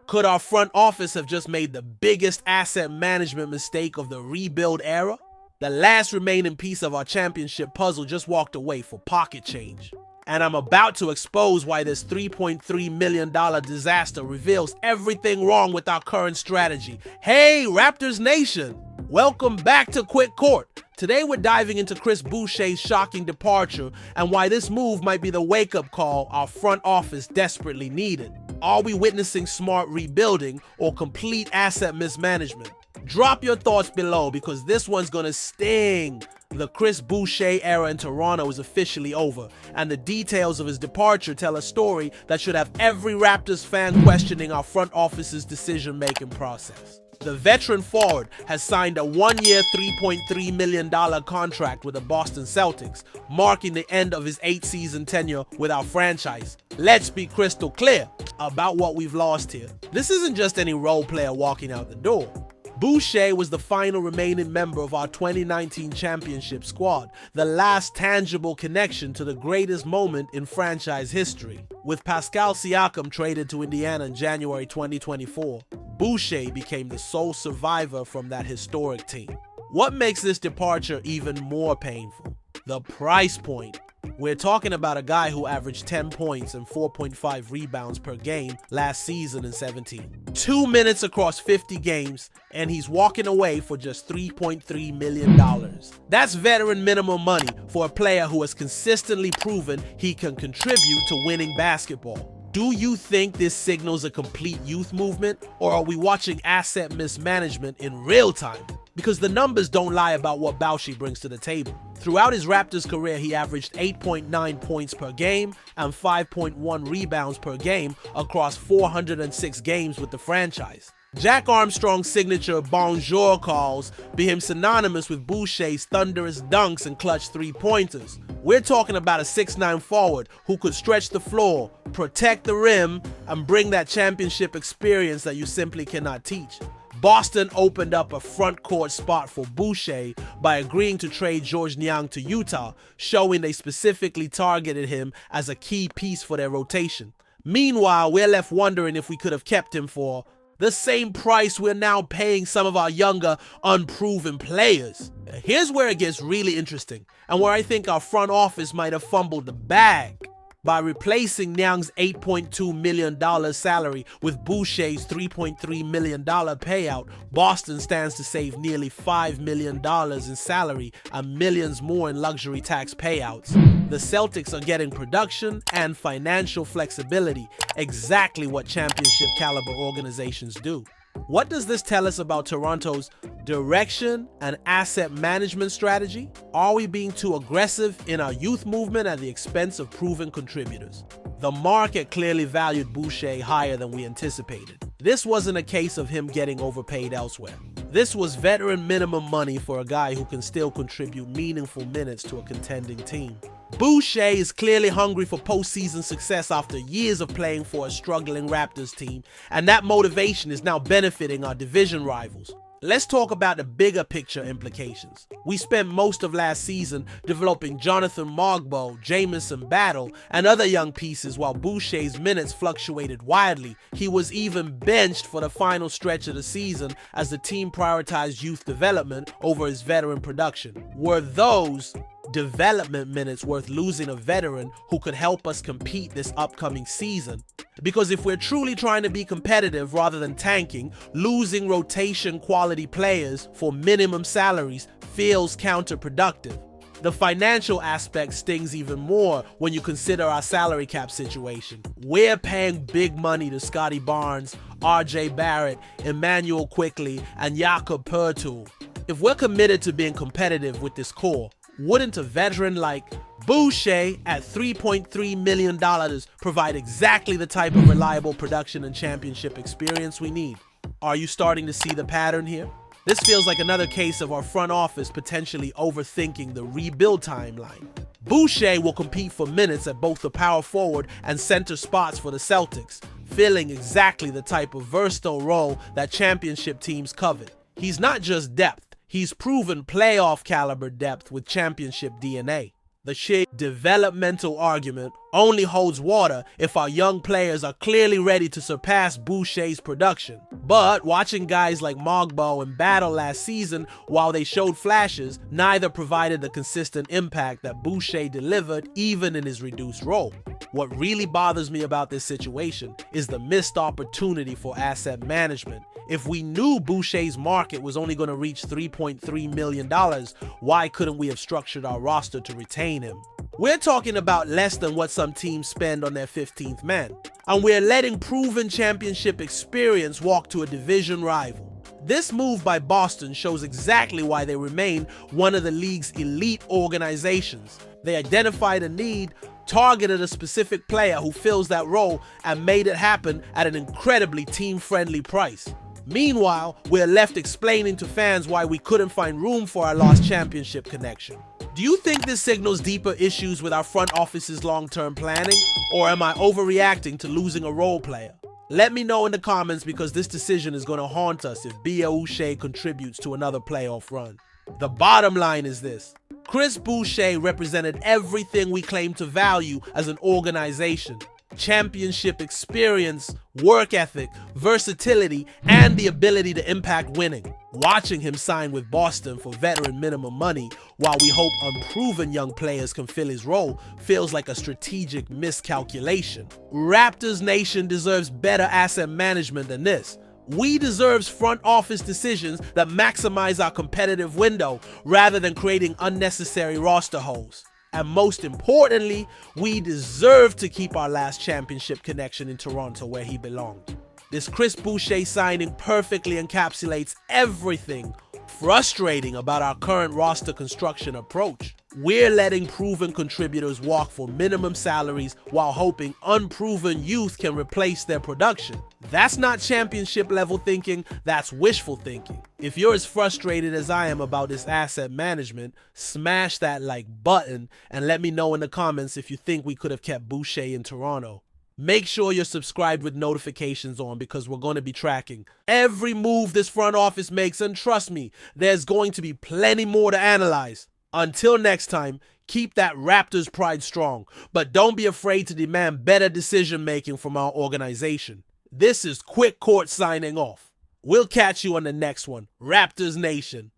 Could our front office have just made the biggest asset management mistake of the rebuild era? The last remaining piece of our championship puzzle just walked away for pocket change. And I'm about to expose why this $3.3 million disaster reveals everything wrong with our current strategy. Hey, Raptors Nation! Welcome back to Quick Court. Today we're diving into Chris Boucher's shocking departure and why this move might be the wake-up call our front office desperately needed. Are we witnessing smart rebuilding or complete asset mismanagement? Drop your thoughts below because this one's gonna sting. The Chris Boucher era in Toronto is officially over, and the details of his departure tell a story that should have every Raptors fan questioning our front office's decision-making process. The veteran forward has signed a one-year $3.3 million contract with the Boston Celtics, marking the end of his 8-season tenure with our franchise. Let's be crystal clear about what we've lost here. This isn't just any role player walking out the door. Boucher was the final remaining member of our 2019 championship squad, the last tangible connection to the greatest moment in franchise history. With Pascal Siakam traded to Indiana in January 2024, Boucher became the sole survivor from that historic team. What makes this departure even more painful? The price point. We're talking about a guy who averaged 10 points and 4.5 rebounds per game last season in 17. 2 minutes across 50 games, and he's walking away for just $3.3 million. That's veteran minimum money for a player who has consistently proven he can contribute to winning basketball. Do you think this signals a complete youth movement, or are we watching asset mismanagement in real time? Because the numbers don't lie about what Boucher brings to the table. Throughout his Raptors career, he averaged 8.9 points per game and 5.1 rebounds per game across 406 games with the franchise. Jack Armstrong's signature bonjour calls became synonymous with Boucher's thunderous dunks and clutch three-pointers. We're talking about a 6'9" forward who could stretch the floor, protect the rim, and bring that championship experience that you simply cannot teach. Boston opened up a front court spot for Boucher by agreeing to trade Georges Niang to Utah, showing they specifically targeted him as a key piece for their rotation. Meanwhile, we're left wondering if we could have kept him for the same price we're now paying some of our younger, unproven players. Here's where it gets really interesting, and where I think our front office might have fumbled the bag. By replacing Niang's $8.2 million salary with Boucher's $3.3 million payout, Boston stands to save nearly $5 million in salary and millions more in luxury tax payouts. The Celtics are getting production and financial flexibility, exactly what championship caliber organizations do. What does this tell us about Toronto's direction and asset management strategy? Are we being too aggressive in our youth movement at the expense of proven contributors? The market clearly valued Boucher higher than we anticipated. This wasn't a case of him getting overpaid elsewhere. This was veteran minimum money for a guy who can still contribute meaningful minutes to a contending team. Boucher is clearly hungry for postseason success after years of playing for a struggling Raptors team, and that motivation is now benefiting our division rivals. Let's talk about the bigger picture implications. We spent most of last season developing Jonathan Mogbo, Jamison Battle, and other young pieces while Boucher's minutes fluctuated wildly. He was even benched for the final stretch of the season as the team prioritized youth development over his veteran production. Were those development minutes worth losing a veteran who could help us compete this upcoming season? Because if we're truly trying to be competitive rather than tanking, losing rotation quality players for minimum salaries feels counterproductive. The financial aspect stings even more when you consider our salary cap situation. We're paying big money to Scotty Barnes, RJ Barrett, Emmanuel Quickley, and Jakob Poeltl. If we're committed to being competitive with this core, wouldn't a veteran like Boucher at $3.3 million provide exactly the type of reliable production and championship experience we need? Are you starting to see the pattern here? This feels like another case of our front office potentially overthinking the rebuild timeline. Boucher will compete for minutes at both the power forward and center spots for the Celtics, filling exactly the type of versatile role that championship teams covet. He's not just depth, he's proven playoff caliber depth with championship DNA. The sheer developmental argument only holds water if our young players are clearly ready to surpass Boucher's production. But watching guys like Mogbo and Battle last season, while they showed flashes, neither provided the consistent impact that Boucher delivered even in his reduced role. What really bothers me about this situation is the missed opportunity for asset management. If we knew Boucher's market was only going to reach $3.3 million, why couldn't we have structured our roster to retain him? We're talking about less than what some teams spend on their 15th man, and we're letting proven championship experience walk to a division rival. This move by Boston shows exactly why they remain one of the league's elite organizations. They identified a need, targeted a specific player who fills that role, and made it happen at an incredibly team-friendly price. Meanwhile, we're left explaining to fans why we couldn't find room for our lost championship connection. Do you think this signals deeper issues with our front office's long-term planning, or am I overreacting to losing a role player? Let me know in the comments, because this decision is going to haunt us if Boucher contributes to another playoff run. The bottom line is this: Chris Boucher represented everything we claim to value as an organization. Championship experience, work ethic, versatility, and the ability to impact winning. Watching him sign with Boston for veteran minimum money while we hope unproven young players can fill his role feels like a strategic miscalculation. Raptors Nation deserves better asset management than this. We deserve front office decisions that maximize our competitive window rather than creating unnecessary roster holes. And most importantly, we deserve to keep our last championship connection in Toronto where he belonged. This Chris Boucher signing perfectly encapsulates everything frustrating about our current roster construction approach. We're letting proven contributors walk for minimum salaries while hoping unproven youth can replace their production. That's not championship level thinking, that's wishful thinking. If you're as frustrated as I am about this asset management, smash that like button and let me know in the comments if you think we could have kept Boucher in Toronto. Make sure you're subscribed with notifications on, because we're going to be tracking every move this front office makes, and trust me, there's going to be plenty more to analyze. Until next time, keep that Raptors pride strong, but don't be afraid to demand better decision making from our organization. This is Quick Court signing off. We'll catch you on the next one. Raptors Nation.